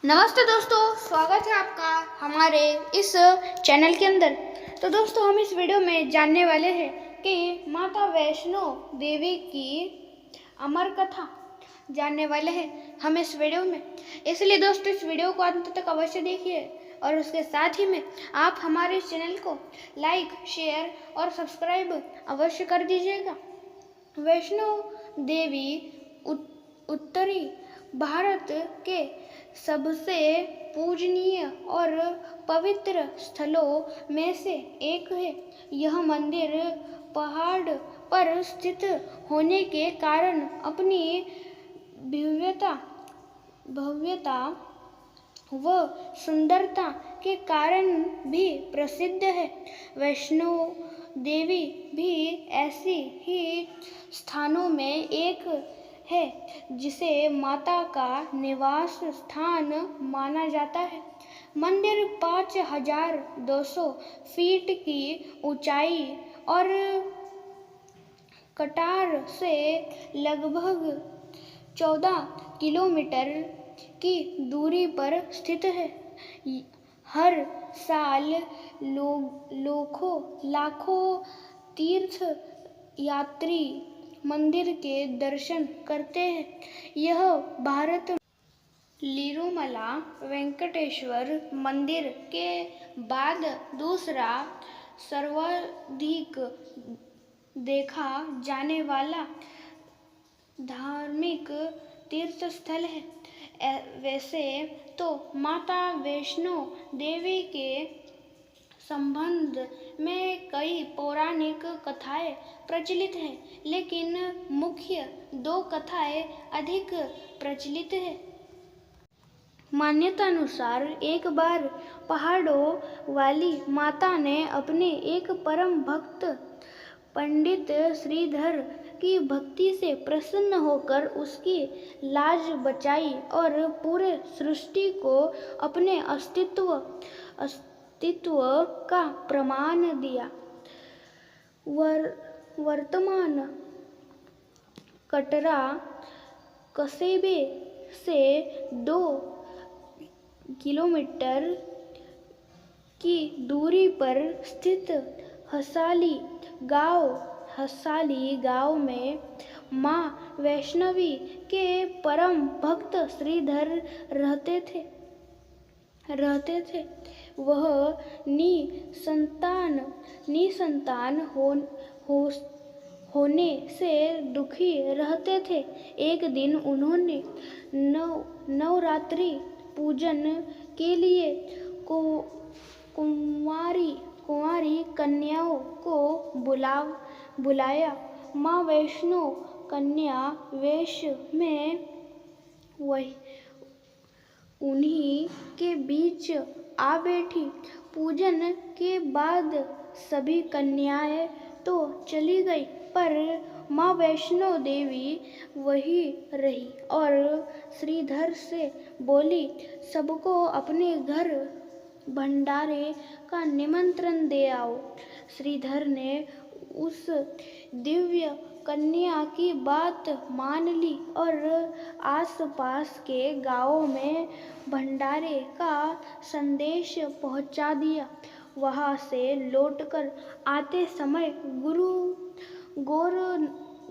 नमस्ते दोस्तों, स्वागत है आपका हमारे इस चैनल के अंदर। तो दोस्तों, हम इस वीडियो में जानने वाले हैं कि माता वैष्णो देवी की अमर कथा जानने वाले हैं हम इस वीडियो में। इसलिए दोस्तों, इस वीडियो को अंत तक अवश्य देखिए और उसके साथ ही में आप हमारे इस चैनल को लाइक, शेयर और सब्सक्राइब अवश्य कर दीजिएगा। वैष्णो देवी उत्तरी भारत के सबसे पूजनीय और पवित्र स्थलों में से एक है। यह मंदिर पहाड़ पर स्थित होने के कारण अपनी भव्यता व सुंदरता के कारण भी प्रसिद्ध है। वैष्णो देवी भी ऐसी ही स्थानों में एक है जिसे माता का निवास स्थान माना जाता है। मंदिर 5200 फीट की ऊंचाई और कटार से लगभग 14 किलोमीटर की दूरी पर स्थित है। हर साल लाखों तीर्थ यात्री मंदिर के दर्शन करते हैं। यह भारत तिरुमला वेंकटेश्वर मंदिर के बाद दूसरा सर्वाधिक देखा जाने वाला धार्मिक तीर्थ स्थल है। वैसे तो माता वैष्णो देवी के संबंध में कई पौराणिक कथाएं प्रचलित हैं, लेकिन मुख्य दो कथाएं अधिक प्रचलित हैं। मान्यता अनुसार एक बार पहाड़ों वाली माता ने अपने एक परम भक्त पंडित श्रीधर की भक्ति से प्रसन्न होकर उसकी लाज बचाई और पूरे सृष्टि को अपने अस्तित्व का प्रमाण दिया। वर्तमान कटरा कस्बे से 2 किलोमीटर की दूरी पर स्थित हसाली गांव में मां वैष्णवी के परम भक्त श्रीधर रहते थे। वह निसंतान होने से दुखी रहते थे। एक दिन उन्होंने नवरात्रि पूजन के लिए कुंवारी कन्याओं को बुलाया। मां वैष्णो कन्या वेश में उन्हीं के बीच आ बैठी। पूजन के बाद सभी कन्याएं तो चली गई, पर मां वैष्णो देवी वही रही और श्रीधर से बोली, सबको अपने घर भंडारे का निमंत्रण दे आओ। श्रीधर ने उस दिव्य कन्या की बात मान ली और आसपास के गांवों में भंडारे का संदेश पहुंचा दिया। वहां से लौटकर आते समय गुरु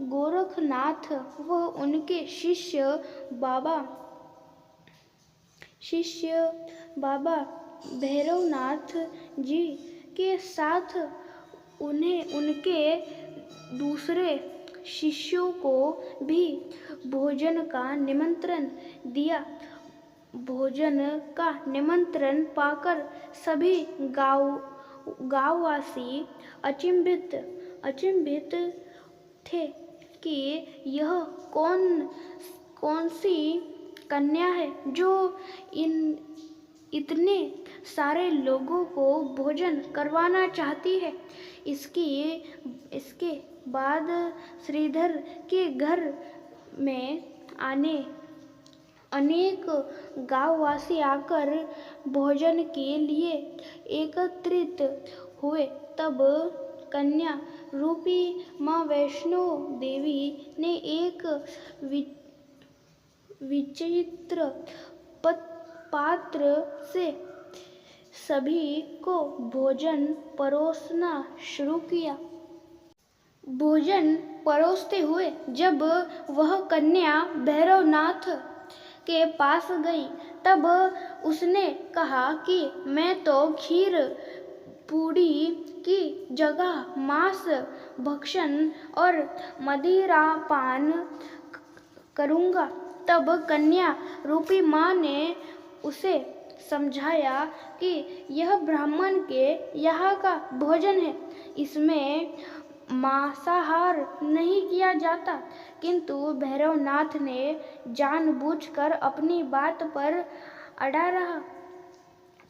गोरखनाथ व उनके शिष्य बाबा भैरवनाथ जी के साथ उन्हें उनके दूसरे शिष्यों को भी भोजन का निमंत्रण दिया। भोजन का निमंत्रण पाकर सभी गांववासी अचंभित थे कि यह कौन सी कन्या है जो इतने सारे लोगों को भोजन करवाना चाहती है। इसके बाद श्रीधर के घर में अनेक गांववासी आकर भोजन के लिए एकत्रित हुए। तब कन्या रूपी मां वैष्णो देवी ने एक विचित्र पात्र से सभी को भोजन परोसना शुरू किया। भोजन परोसते हुए जब वह कन्या भैरवनाथ के पास गई तब उसने कहा कि मैं तो खीर पूड़ी की जगह मांस भक्षण और मदिरा पान करूँगा। तब कन्या रूपी माँ ने उसे समझाया कि यह ब्राह्मण के यहाँ का भोजन है, इसमें मांसाहार नहीं किया जाता। किंतु भैरवनाथ ने जानबूझकर अपनी बात पर अड़ा रहा।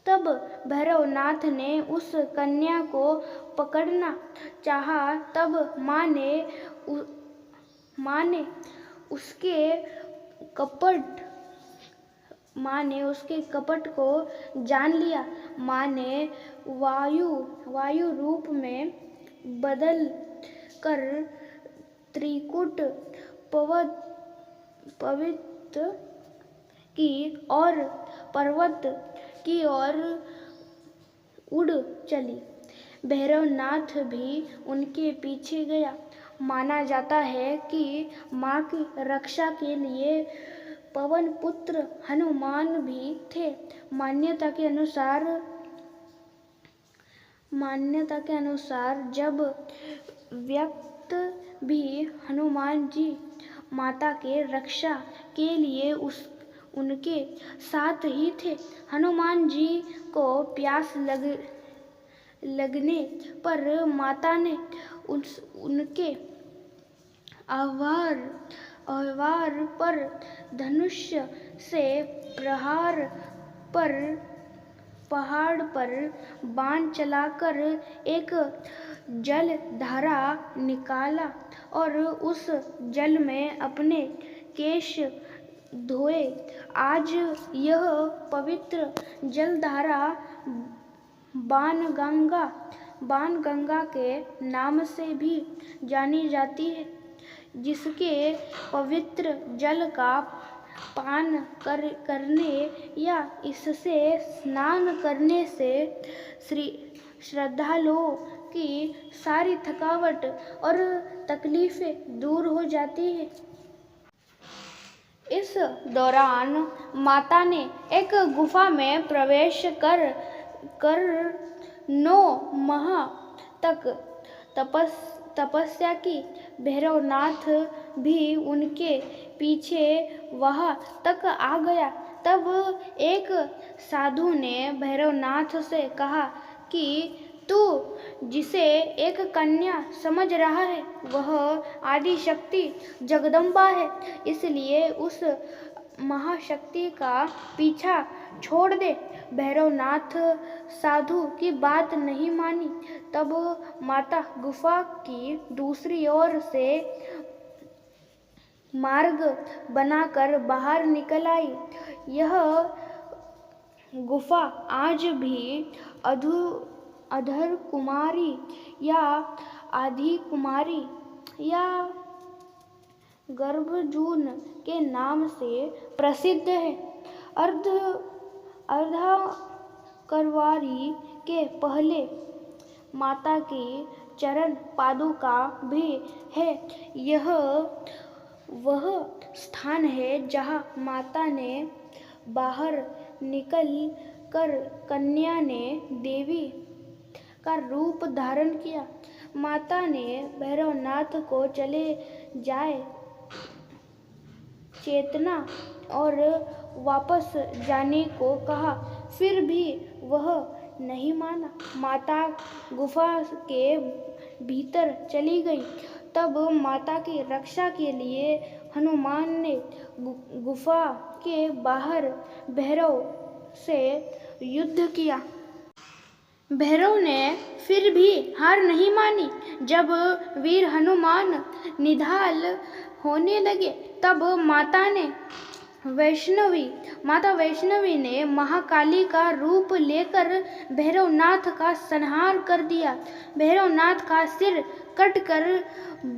तब भैरवनाथ ने उस कन्या को पकड़ना चाहा। तब माँ ने उसके कपट को जान लिया। माँ ने वायु रूप में बदल कर त्रिकुट पवित की और पर्वत की ओर उड़ चली। भैरवनाथ भी उनके पीछे गया। माना जाता है कि माँ की रक्षा के लिए पवन पुत्र हनुमान भी थे। मान्यता के अनुसार जब व्यक्त भी हनुमान जी माता के रक्षा के लिए उनके साथ ही थे। हनुमान जी को प्यास लगने पर माता ने उनके आह्वान पर धनुष्य से पहाड़ पर बाण चलाकर एक जल धारा निकाला और उस जल में अपने केश धोए। आज यह पवित्र जलधारा बाणगंगा के नाम से भी जानी जाती है, जिसके पवित्र जल का पान करने या इससे स्नान करने से श्रद्धालुओं की सारी थकावट और तकलीफें दूर हो जाती है। इस दौरान माता ने एक गुफा में प्रवेश कर 9 माह तक तपस्या की। भैरवनाथ भी उनके पीछे वहां तक आ गया। तब एक साधु ने भैरवनाथ से कहा कि तू जिसे एक कन्या समझ रहा है वह आदि शक्ति जगदम्बा है, इसलिए उस महाशक्ति का पीछा छोड़ दे। भैरवनाथ साधु की बात नहीं मानी। तब माता गुफा की दूसरी ओर से मार्ग बनाकर बाहर निकल आई। यह गुफा आज भी अधर कुमारी या आदि कुमारी या गर्भजून के नाम से प्रसिद्ध है। अर्धकरवारी के पहले माता की चरण पादुका भी है। यह वह स्थान है जहाँ माता ने बाहर निकल कर कन्या ने देवी का रूप धारण किया। माता ने भैरवनाथ को चले जाए चेतना और वापस जाने को कहा, फिर भी वह नहीं माना। माता गुफा के भीतर चली गई। तब माता की रक्षा के लिए हनुमान ने गुफा के बाहर भैरव से युद्ध किया। भैरव ने फिर भी हार नहीं मानी। जब वीर हनुमान निढाल होने लगे तब माता वैष्णवी ने महाकाली का रूप लेकर भैरवनाथ का संहार कर दिया। भैरवनाथ का सिर कटकर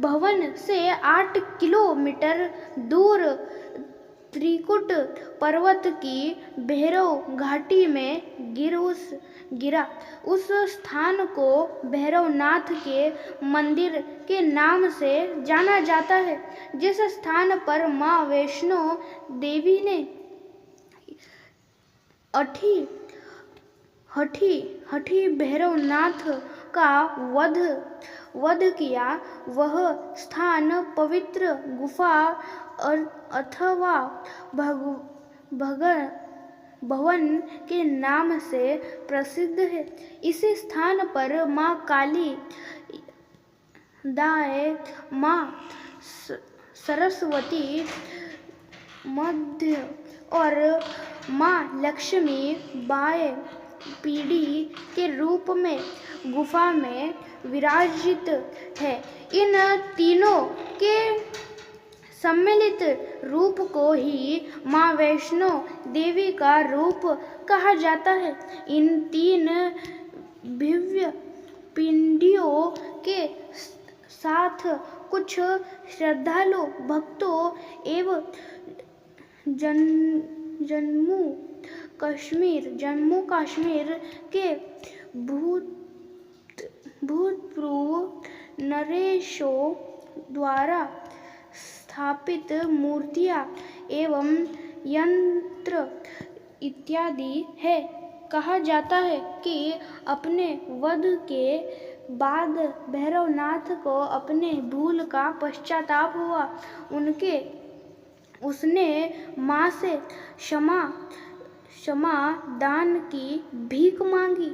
भवन से 8 किलोमीटर दूर त्रिकुट पर्वत की भैरव घाटी में गिरा। उस स्थान को भैरवनाथ के मंदिर के नाम से जाना जाता है, जिस स्थान पर मां वैष्णो देवी ने हठी भैरवनाथ का वध किया। वह स्थान पवित्र गुफा अथवा भवन के नाम से प्रसिद्ध है। इसी स्थान पर मां काली दाएं, मां सरस्वती मध्य और मां लक्ष्मी बाएं पीढ़ी के रूप में गुफा में विराजित है। इन तीनों के सम्मिलित रूप को ही मां वैष्णो देवी का रूप कहा जाता है। इन तीन दिव्य पिंडियों के साथ कुछ श्रद्धालु भक्तों एवं जम्मू कश्मीर के भूतपूर्व नरेशों द्वारा स्थापित मूर्तियां एवं यंत्र इत्यादि है। कहा जाता है कि अपने वध के बाद भैरवनाथ को अपने भूल का पश्चाताप हुआ। उसने मां से क्षमा दान की भीख मांगी।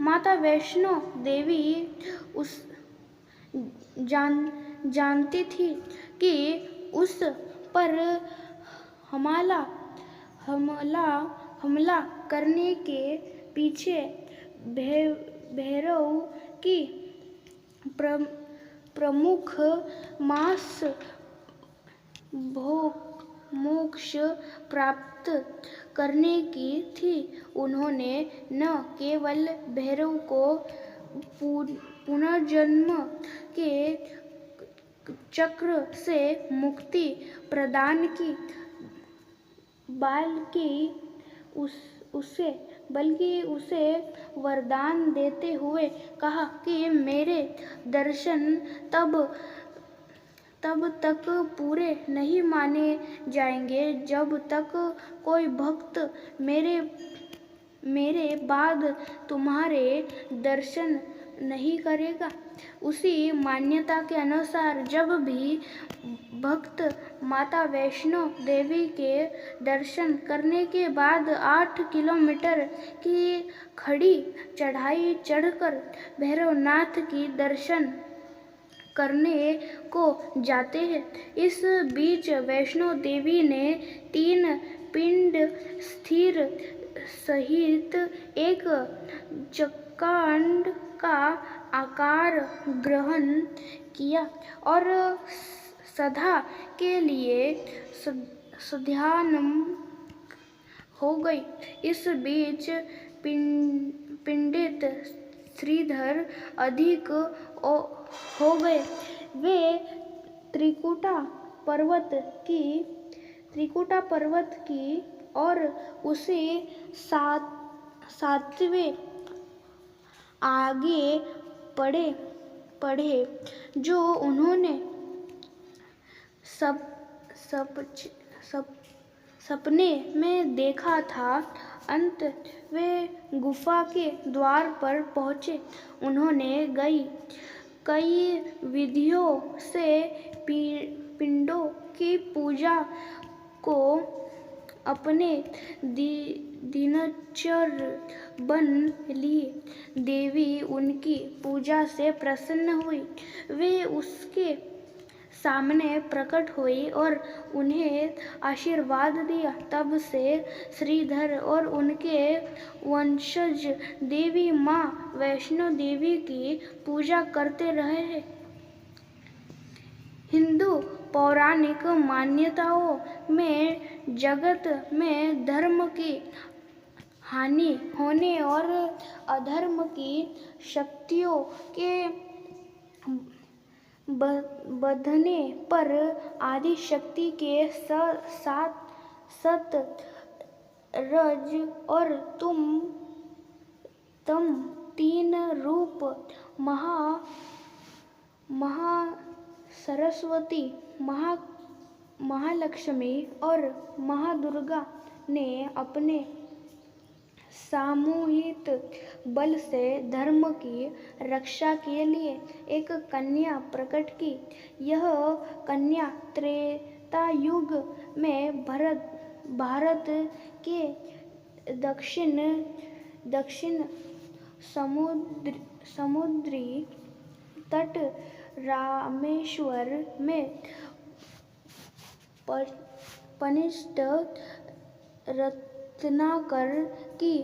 माता वैष्णो देवी जानती थी कि उस पर हमला करने के पीछे भैरव की प्रमुख मोक्ष प्राप्त करने की थी। उन्होंने न केवल भैरव को पुनर्जन्म के चक्र से मुक्ति प्रदान की, बल्कि उसे वरदान देते हुए कहा कि मेरे दर्शन तब तक पूरे नहीं माने जाएंगे जब तक कोई भक्त मेरे बाद तुम्हारे दर्शन नहीं करेगा। उसी मान्यता के अनुसार जब भी भक्त माता वैष्णो देवी के दर्शन करने के बाद 8 किलोमीटर की खड़ी चढ़ाई चढ़कर भैरवनाथ की दर्शन करने को जाते हैं। इस बीच वैष्णो देवी ने 3 पिंड स्थिर सहित एक चक्रांड का आकार ग्रहण किया और सदा के लिए सध्यात्म हो गई। इस बीच पंडित श्रीधर अधिक हो गए। वे त्रिकुटा पर्वत की और उसे सातवें आगे पढ़े जो उन्होंने सपने में देखा था। अंत वे गुफा के द्वार पर पहुंचे। उन्होंने कई विधियों से पिंडों की पूजा को अपने दिनचर्या बन लिए। देवी उनकी पूजा से प्रसन्न हुई। वे उसके सामने प्रकट हुई और उन्हें आशीर्वाद दिया। तब से श्रीधर और उनके वंशज देवी मां वैष्णो देवी की पूजा करते रहे हैं। हिंदू पौराणिक मान्यताओं में जगत में धर्म की हानि होने और अधर्म की शक्तियों के बढ़ने पर आदि शक्ति के साथ सत रज और तम तीन रूप महा सरस्वती, महालक्ष्मी और महादुर्गा ने अपने सामूहिक बल से धर्म की रक्षा के लिए एक कन्या प्रकट की। यह कन्या त्रेता युग में भारत के दक्षिण समुद्री तट रामेश्वर में कनिष्ठ रत्नाकर की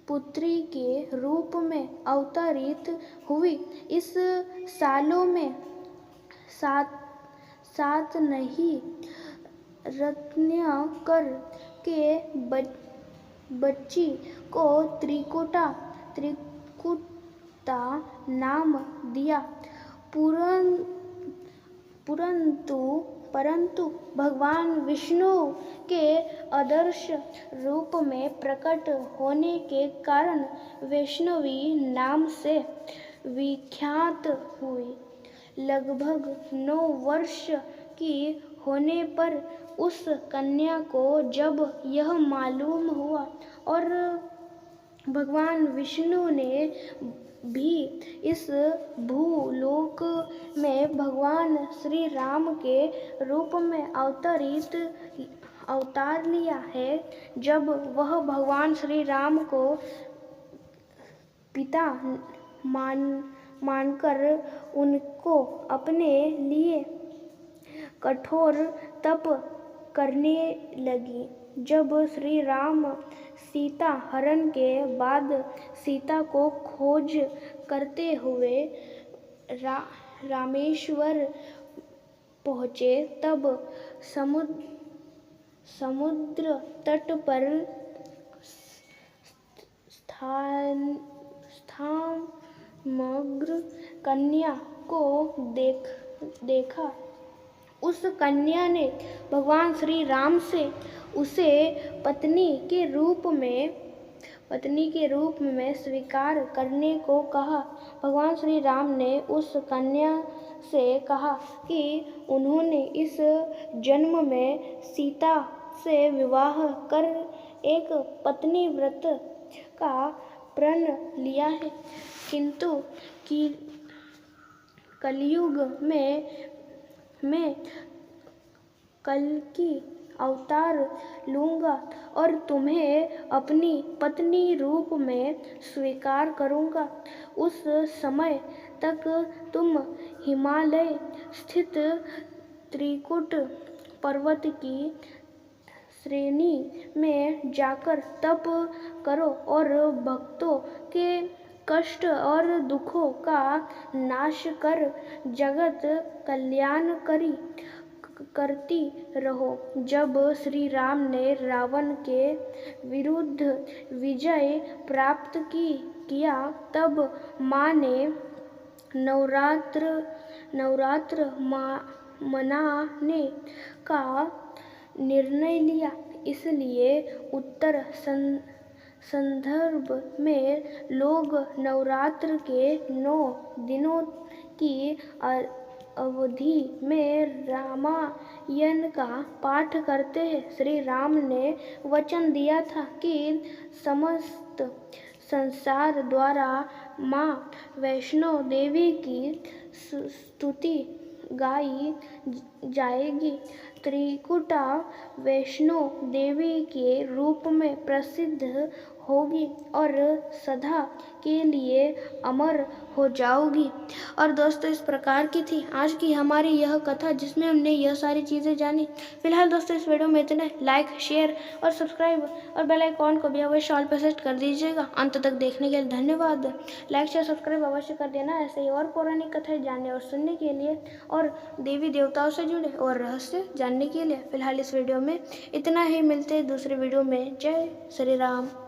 पुत्री के रूप में अवतरित हुई। इस सालों में सात नहीं रत्नाकर के बच्ची को त्रिकुटा नाम दिया। परंतु भगवान विष्णु के आदर्श रूप में प्रकट होने के कारण वैष्णवी नाम से विख्यात हुई। लगभग 9 वर्ष की होने पर उस कन्या को जब यह मालूम हुआ और भगवान विष्णु ने भी इस भूलोक में भगवान श्री राम के रूप में अवतार लिया है, जब वह भगवान श्री राम को पिता मानकर उनको अपने लिए कठोर तप करने लगी। जब श्री राम सीता हरण के बाद सीता को खोज करते हुए रामेश्वर पहुँचे, तब समुद्र तट पर समग्र कन्या को देखा। उस कन्या ने भगवान श्री राम से उसे पत्नी के रूप में स्वीकार करने को कहा। भगवान श्री राम ने उस कन्या से कहा कि उन्होंने इस जन्म में सीता से विवाह कर एक पत्नी व्रत का प्रण लिया है, किंतु कलयुग में कल्कि अवतार लूँगा और तुम्हें अपनी पत्नी रूप में स्वीकार करूँगा। उस समय तक तुम हिमालय स्थित त्रिकुट पर्वत की श्रेणी में जाकर तप करो और भक्तों के कष्ट और दुखों का नाश कर जगत कल्याण करती रहो। जब श्री राम ने रावण के विरुद्ध विजय प्राप्त किया, तब माँ ने नवरात्र मनाने का निर्णय लिया। इसलिए उत्तर संदर्भ में लोग नवरात्र के 9 दिनों की अवधि में रामायण का पाठ करते हैं। श्री राम ने वचन दिया था कि समस्त संसार द्वारा माँ वैष्णो देवी की स्तुति गाई जाएगी। त्रिकुटा वैष्णो देवी के रूप में प्रसिद्ध होगी और सदा के लिए अमर हो जाओगी। और दोस्तों, इस प्रकार की थी आज की हमारी यह कथा, जिसमें हमने यह सारी चीज़ें जानी। फिलहाल दोस्तों, इस वीडियो में इतना। लाइक, शेयर और सब्सक्राइब और बेल आइकॉन को भी अवश्य ऑल पर सेट कर दीजिएगा। अंत तक देखने के लिए धन्यवाद। लाइक, शेयर, सब्सक्राइब अवश्य कर देना, ऐसे ही और पौराणिक कथाएं जानने और सुनने के लिए और देवी देवताओं से जुड़े और रहस्य जानने के लिए। फिलहाल इस वीडियो में इतना ही। मिलते हैं दूसरे वीडियो में। जय श्री राम।